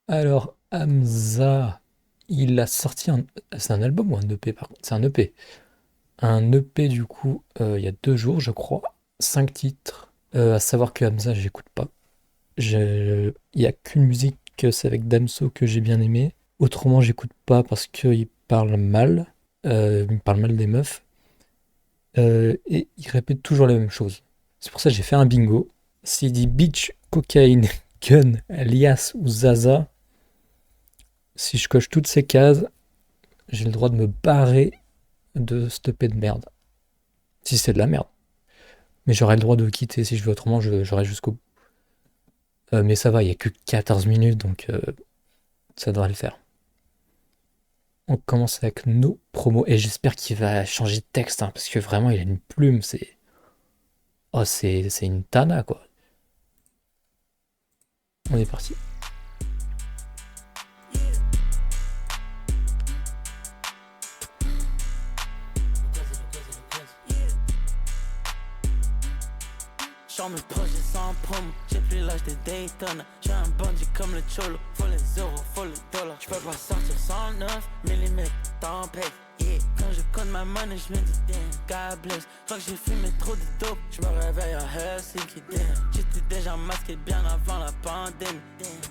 Alors, Hamza, il a sorti un... C'est un album ou un EP par contre? C'est un EP. Un EP du coup, il y a 2 jours, je crois. 5 titres. À savoir que Hamza, j'écoute pas. Il y a qu'une musique, c'est avec Damso que j'ai bien aimé. Autrement, j'écoute pas parce qu'il parle mal. Il parle mal des meufs. Et il répète toujours la même chose. C'est pour ça que j'ai fait un bingo. S'il dit bitch, cocaïne, gun, lias ou zaza, si je coche toutes ces cases, j'ai le droit de me barrer de cette paix de merde. Si c'est de la merde. Mais j'aurai le droit de quitter si je veux, autrement j'aurai jusqu'au bout. Mais ça va, il n'y a que 14 minutes, donc ça devrait le faire. On commence avec nos promos, et j'espère qu'il va changer de texte, hein, parce que vraiment il a une plume, c'est... Oh, c'est une tana, quoi. On est parti. Genre mes projets sans promo, j'ai plus l'âge de Daytona. J'ai un bandit comme le Cholo, faut les euros, faut les dollars. J'peux pas sortir 109 mm, tempête. Yeah, quand je compte ma money, j'me dis damn, God bless. J'crois que j'ai fumé trop de dope, j'me réveille à Helsinki, damn. J'étais déjà masqué bien avant la pandémie.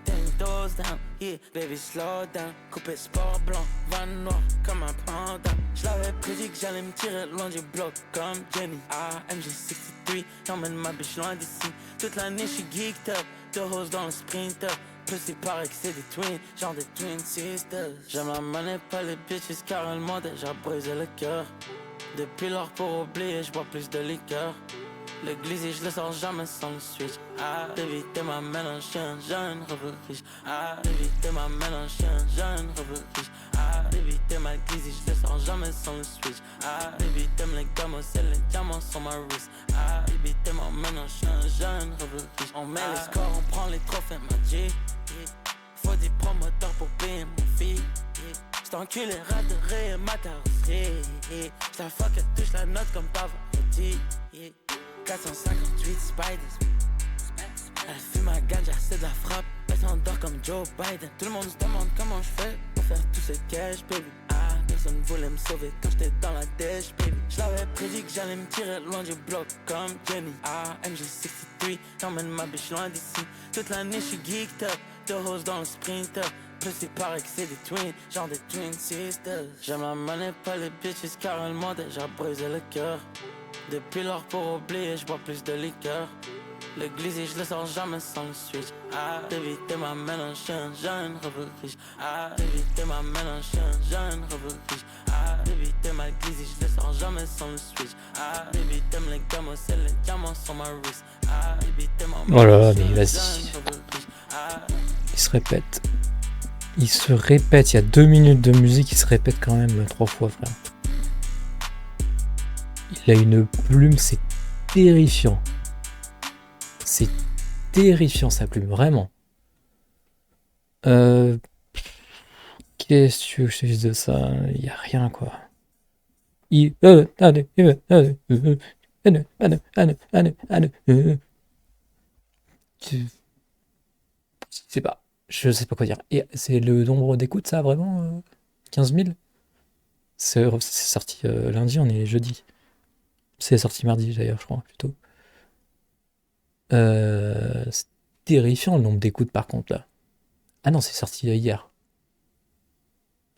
Damn, dose down, yeah, baby slow down. Coupé sport blanc, van noir comme un panda. J'l'avais prédit que j'allais me tirer loin du bloc comme Jenny. AMG 63, j'emmène ma biche loin d'ici. Toute l'année j'suis geeked up, 2 hoes dans le sprinter. Plus il paraît que c'est des twins, genre des twin sisters. J'aime la monnaie, pas les bitches car elles m'ont déjà brisé le cœur. Depuis lors pour oublier, j'bois plus de liqueur. Le glizzy, je le sors jamais sans le switch. Baby, t'es ma mélange, chien, jeune, reveux riche. Baby, t'es ma mélange, chien, jeune, reveux riche. Baby, t'es ma glizzy, je le sors jamais sans le switch. Baby, t'aimes les gamos, c'est les diamants sur ma wrist. Baby, t'es ma mélange, chien, jeune, reveux riche. On met les scores, on prend les trophées, ma G. Faut des promoteurs pour payer mon fille. J't'ai enculé, raterai ma carrosserie. J'la fuck, elle touche la note comme Pavarotti. 458 Spiders. Elle fume ma ganja, c'est de la frappe. Elle s'endort comme Joe Biden. Tout le monde se demande comment je fais pour faire tout ce cash, baby. Personne voulait me sauver quand j'étais dans la dèche, baby. J'l'avais prédit que j'allais me tirer loin du bloc comme Jenny. AMG 63, j'emmène ma biche loin d'ici. Toute l'année j'suis geeked up, 2 hoes dans le sprinter. Plus il paraît que c'est des twins, genre des twin sisters. J'aime la monnaie, pas les bitches car elles m'ont déjà brisé le cœur. Depuis lors pour oublier, j'bois plus de liqueur. Le glizzy, je le sors jamais sans le switch. Baby, t'es ma mélange, chien, jeune, reveux riche. Baby, t'es ma mélange, chien, jeune, reveux riche. Baby, t'es ma glizzy, je le sors jamais sans le switch. Baby, t'aimes les gamos, c'est les diamants sur ma wrist. Baby, t'es ma Oh là là, mélange, mais chien, vas-y. jeune, reveux riche. Il se répète. Il se répète. Il y a 2 minutes de musique, il se répète quand même 3 fois, frère. Il a une plume, c'est terrifiant. C'est terrifiant sa plume, vraiment. Qu'est-ce que tu veux que je te dise de ça? Il y a rien, quoi. Tu- Je sais pas. Je sais pas quoi dire. Et c'est le nombre d'écoutes, ça, vraiment 15 000? C'est sorti lundi, on est jeudi. C'est sorti mardi, d'ailleurs, je crois, plutôt. C'est terrifiant le nombre d'écoutes, par contre, là. Ah non, c'est sorti hier.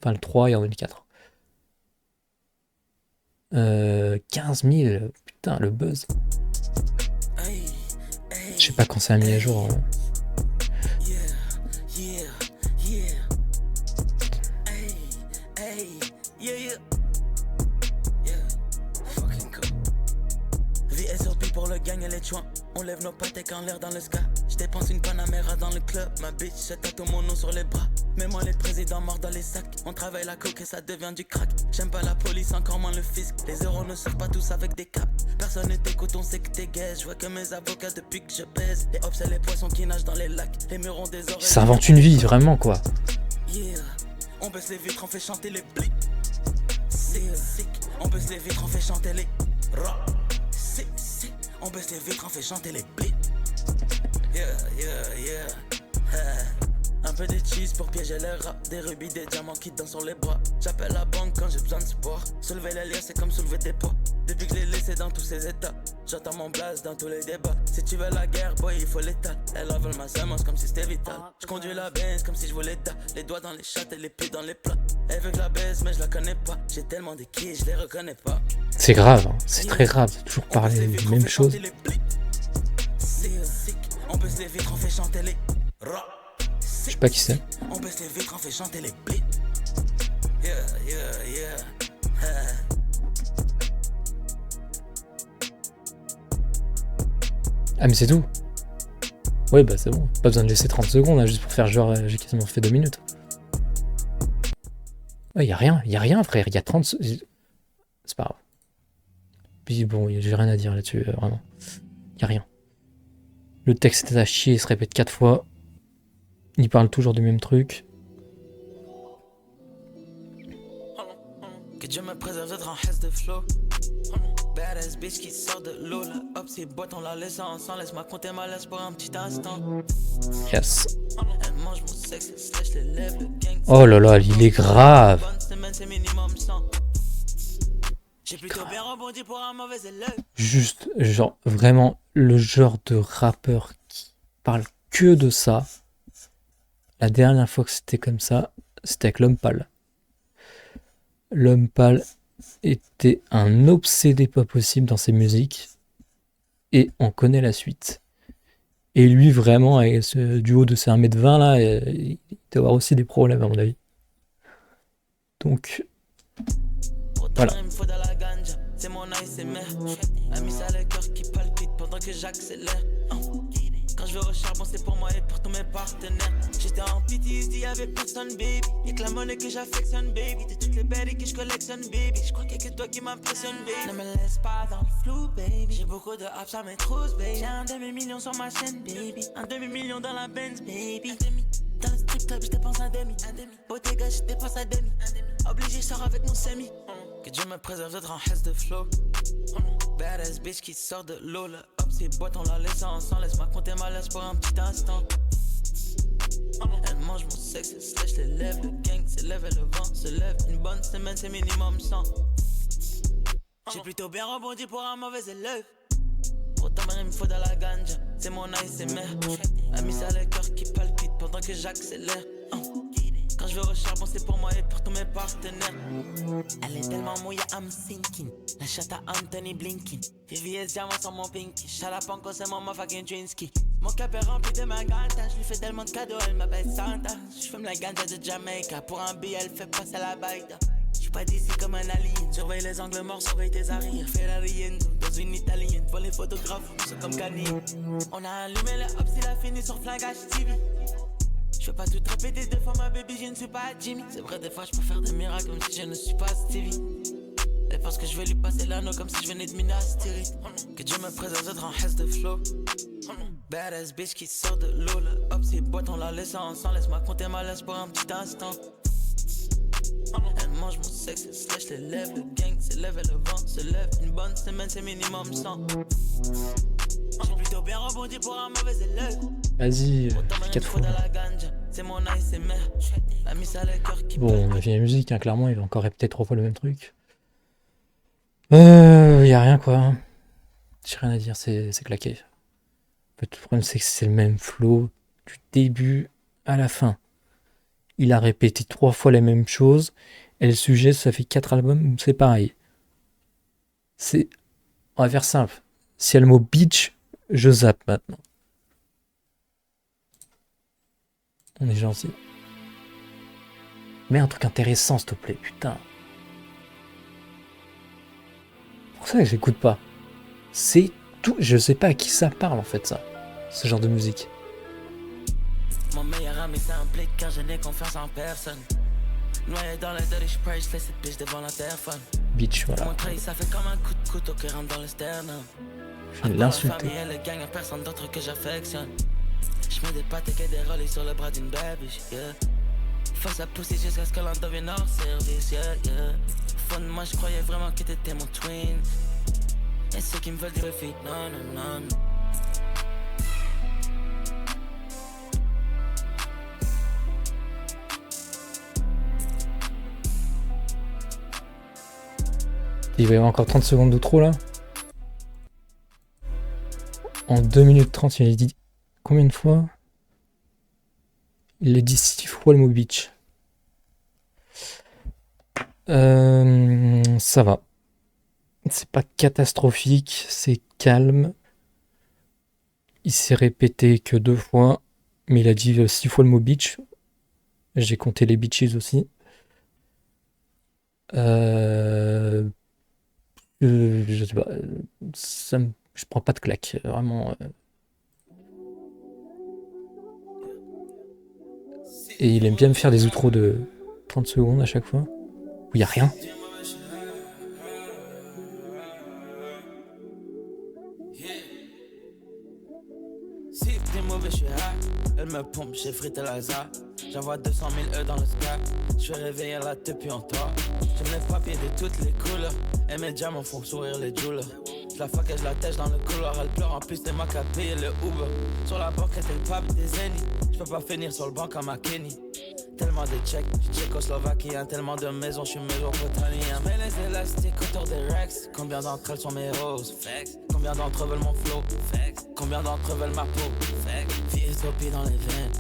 Enfin, le 3, il y en a eu le 4. 15 000, putain, le buzz. Je sais pas quand ça a mis à jour. VSOP pour le gang et les joints. On lève nos pâtés en l'air dans le sky. Je dépense une Panamera dans le club. Ma bitch, je tatoue mon nom sur les bras. Mais moi, les présidents morts dans les sacs. On travaille la coke et ça devient du crack. J'aime pas la police, encore moins le fisc. Les euros ne sortent pas tous avec des caps. Personne ne t'écoute, on sait que t'es gaze. Je vois que mes avocats depuis que je baise. Les hops et les poissons qui nagent dans les lacs. Les murs ont des oreilles. Il s'invente une vie, vraiment, quoi. Yeah. On baisse les vitres, on fait chanter les blics. Sick. On baisse les vitres, on fait chanter les rap. Sick. On baisse les vitres, on fait chanter les blics. Yeah. peu de cheese pour piéger le rat. Des rubis, des diamants qui dansent sur les bras. J'appelle la banque quand j'ai besoin de support. Soulever les liens, c'est comme soulever des poids. Depuis que je l'ai laissé dans tous ses états, j'entends mon blaze dans tous les débats. Si tu veux la guerre, boy, il faut l'état. Elle veut ma semence comme si c'était vital. Je conduis la Benz comme si je voulais ta. Les doigts dans les chattes et les pieds dans les plats. Elle veut que la baisse, mais je la connais pas. J'ai tellement de qui, je les reconnais pas. C'est grave, hein. C'est très grave, c'est toujours parler des mêmes choses. On baisse les vitres, on fait chanter les rap. Je sais pas qui c'est. On baisse les vitres, on fait chanter les blés. Yeah, yeah, yeah. Ah mais c'est tout. Ouais bah c'est bon, pas besoin de laisser 30 secondes là, juste pour faire genre j'ai quasiment fait 2 minutes. Ouais, y a rien frère, y a 30 secondes. C'est pas grave. Puis bon, j'ai rien à dire là-dessus, vraiment. Y a rien. Le texte est à chier, il se répète 4 fois. Il parle toujours du même truc. Que Dieu me préserve d'être en hesse de flow. Badass bitch qui sort de l'eau. La hop, ces boîtes, on la laisse ensemble. Laisse-moi compter ma laisse pour un petit instant. Yes. Elle mange mon sexe, elle slash les lèvres, le gang. Oh là là, il est grave. Bonne semaine, c'est minimum 100. J'ai plutôt bien rebondi pour un mauvais élève. Juste, genre, vraiment, le genre de rappeur qui parle que de ça. La dernière fois que c'était comme ça, c'était avec l'homme pâle. L'homme pâle était un obsédé pas possible dans ses musiques. Et on connaît la suite. Et lui, vraiment, avec ce duo de ses 1m20 là, il doit avoir aussi des problèmes à mon avis. Donc, voilà. C'est mon ASMR. A mis ça le cœur qui palpite pendant que j'accélère. Quand je vais au charbon, c'est pour moi et pour tous mes partenaires. J'étais en PTSD, y'avait personne, baby. Y'a que la monnaie que j'affectionne, baby. De toutes les belles que je collectionne, baby. Je crois qu'il y a que toi qui m'impressionne, baby. Ne me laisse pas dans le flou, baby. J'ai beaucoup de hops à mes trousses, baby. J'ai un demi-million sur ma chaîne, baby. Un demi-million dans la Benz, baby. Dans le strip club, je dépense un demi. Bottega, je dépense un demi. Obligé, je sors avec mon semi. Que Dieu me préserve d'être en hesse de flow. Badass bitch qui sort de l'eau. Le hop, ces boîtes, on la laisse ensemble. Laisse-moi compter ma laisse pour un petit instant. Elle mange mon sexe, elle slash les lèvres. Le gang s'élève et le vent se lève. Une bonne semaine, c'est minimum 100. J'ai plutôt bien rebondi pour un mauvais élève. Pourtant, il me faut de la ganja. C'est mon ASMR. A mis ça le cœur qui palpite pendant que j'accélère. Quand je vais au charbon, c'est pour moi et pour tous mes partenaires. Elle est tellement mouillée, I'm sinking. La chatte à Anthony Blinking. VVS diamant sur mon pinky. Chalapanco, c'est mon motherfucking Drinsky. Mon cap est rempli de ma ganta. Je lui fais tellement de cadeaux, elle m'appelle Santa. Je fume la ganja de Jamaica. Pour un billet, elle fait passer la baïda. J'suis pas d'ici comme un alien. Surveille les angles morts, surveille tes arrières. Ferrari dans une italienne. Pour les photographes, c'est comme Cani. On a allumé le hop, il a fini sur Flingage TV. Je veux pas tout répéter deux fois ma baby, je ne suis pas Jimmy. C'est vrai, des fois je peux faire des miracles comme si je ne suis pas Stevie. Elle pense que je vais lui passer l'anneau comme si je venais de Minas Tirith. Que Dieu me préserve d'être en hesse de flow. Badass bitch qui sort de l'eau. Le hop, ces boîtes, on la laisse ensemble. Laisse-moi compter ma laisse pour un petit instant. Elle mange mon sexe, elle slash les lèvres. Le gang s'élève et le vent se lève. Une bonne semaine, c'est minimum 100. J'ai plutôt bien rebondi pour un mauvais élève. Vas-y, 4 fois. Bon, on a fini la musique, hein, clairement, il va encore répéter 3 fois le même truc. Y a rien quoi. J'ai rien à dire, c'est claqué. En fait, le problème c'est que c'est le même flow du début à la fin. Il a répété 3 fois la même chose. Et le sujet, ça fait 4 albums où c'est pareil. On va faire simple. S'il y a le mot bitch, je zappe maintenant. On est gentil. Mais un truc intéressant, s'il te plaît, putain. C'est pour ça que j'écoute pas. C'est tout. Je sais pas à qui ça parle en fait, ça. Ce genre de musique. Mon meilleur ami s'implique car je n'ai confiance en personne. Noyé dans le dirty spray, je laisse cette bitch devant l'interphone. Bitch, voilà. Mon trail, ça fait comme un coup de couteau qui rentre dans le sternum. Je vais l'insulter. Elle le gang, personne d'autre que j'affectionne. Je mets des pâtes et des relais sur le bras d'une baby, yeah. Faut sa pousser jusqu'à ce que l'on devienne hors service, yeah, yeah. Au fond de moi, je croyais vraiment que t'étais mon twin. Et ceux qui me veulent dire feet, non, non, non, non. Il va y avoir encore 30 secondes de trop là. En 2 minutes 30, il a dit combien de fois? Il a dit 6 fois le mot bitch. Ça va. C'est pas catastrophique, c'est calme. Il s'est répété que 2 fois, mais il a dit 6 fois le mot bitch. J'ai compté les bitches aussi. Je sais pas, je prends pas de claque, vraiment. Et il aime bien me faire des outros de 30 secondes à chaque fois, où il y a rien. Si t'es mauvais, je suis high. Elle me pompe, j'ai frité la za. J'envoie 200 000 E dans le sky. Je suis réveillé la depuis en toi. J'aime les papiers de toutes les couleurs. Et mes diamants font sourire les jewelers. Je la fuck et je la tèche dans le couloir. Elle pleure en plus, c'est moi qui a payé le Uber. Sur la banquette, elle pape des zéniths. Je peux pas finir sur le banc comme à Kenny. Tellement de tchèques, tchécoslovaquien, tellement de maisons, je suis mésopotamien. Mais les élastiques autour des Rex, combien d'entre elles sont mes roses? Facts. Combien d'entre eux veulent mon flow? Facts. Combien d'entre eux veulent ma peau? Facts. Vie utopie dans les veines,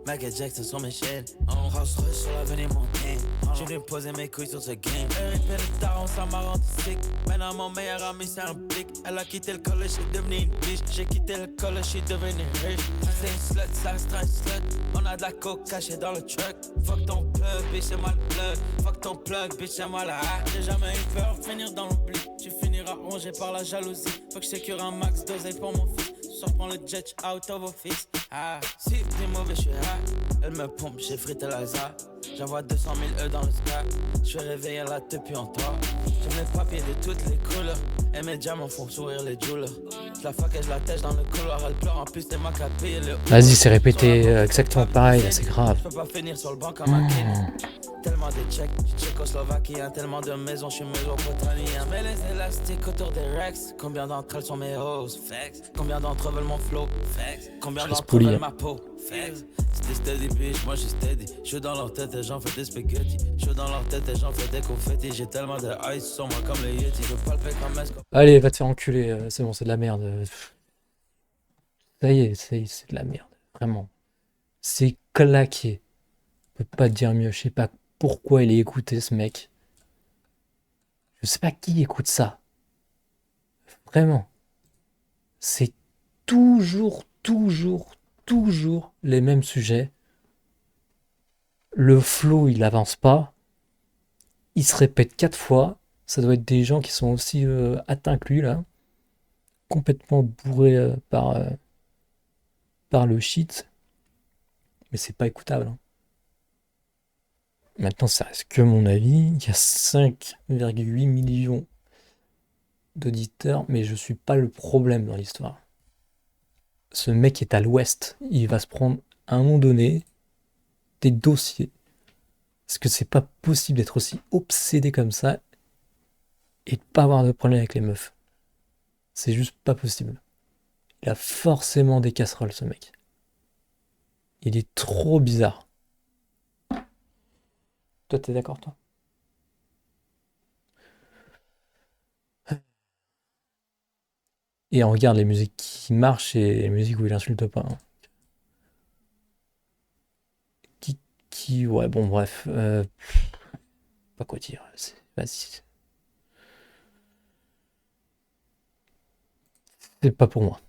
Michael Jackson sur mes chaînes, Rolls Royce sur l'avenue Montaigne. J'ai dû poser mes couilles sur ce game. Eric Pelletar, ça m'a rendu sick. Maintenant mon meilleur ami c'est un blick. Elle a quitté le collège, j'ai devenu une bitch. J'ai quitté le collège, j'ai devenu riche. C'est une slut, ça reste un slut. On a de la coke cachée dans le truck. Fuck ton plug, bitch c'est moi le plug. Fuck ton plug, bitch c'est moi la hack. J'ai jamais eu peur de finir dans l'oubli. Tu finiras rongé par la jalousie. Faut que je sécure un max d'oseille pour mon fils. Je prends le jet out of office. Ah, si t'es mauvais, je suis high. Elle me pompe, j'ai frité la za. J'envoie 200 000 E dans le sky. Je suis réveillé là depuis en toi. J'aime les papiers de toutes les couleurs. Et mes diamants font sourire les jewelers. Je la fuck et je la tèche dans le couloir. Elle pleure en plus, t'es moi qui a payé le. Vas-y, c'est répété exactement pareil, là, c'est grave. Je peux pas finir sur le banc comme un Kenny. Tellement de tchèques, tchécoslovaquien, tellement de maisons, je suis mésopotamien. Mais les élastiques autour des Rex, combien d'entre elles sont mes roses? Facts. Combien d'entre eux veulent mon flow? Facts. Combien d'entre eux veulent ma peau? Facts. C'était steady bitch, moi j'suis steady. J'suis dans leur tête et j'en fais des spaghettis. J'suis dans leur tête et j'en fais des confettis. J'ai tellement de ice sur moi comme les Yeti. Je palpe comme Esco. Allez, va te faire enculer, c'est bon, c'est de la merde. Ça y est, c'est de la merde, vraiment. C'est claqué. Je peux pas te dire mieux, je sais pas pourquoi il est écouté ce mec. Je sais pas qui écoute ça. Vraiment. C'est toujours les mêmes sujets. Le flow, il avance pas. Il se répète 4 fois. Ça doit être des gens qui sont aussi atteints que lui, là. Complètement bourrés par le shit. Mais c'est pas écoutable, hein. Maintenant, ça reste que mon avis. Il y a 5,8 millions d'auditeurs, mais je suis pas le problème dans l'histoire. Ce mec est à l'ouest. Il va se prendre à un moment donné des dossiers. Parce que c'est pas possible d'être aussi obsédé comme ça et de pas avoir de problème avec les meufs. C'est juste pas possible. Il a forcément des casseroles, ce mec. Il est trop bizarre. Toi, t'es d'accord, toi? Et on regarde les musiques qui marchent et les musiques où il insulte pas, hein. Ouais, bon, bref. Pas quoi dire. Vas-y. C'est pas pour moi.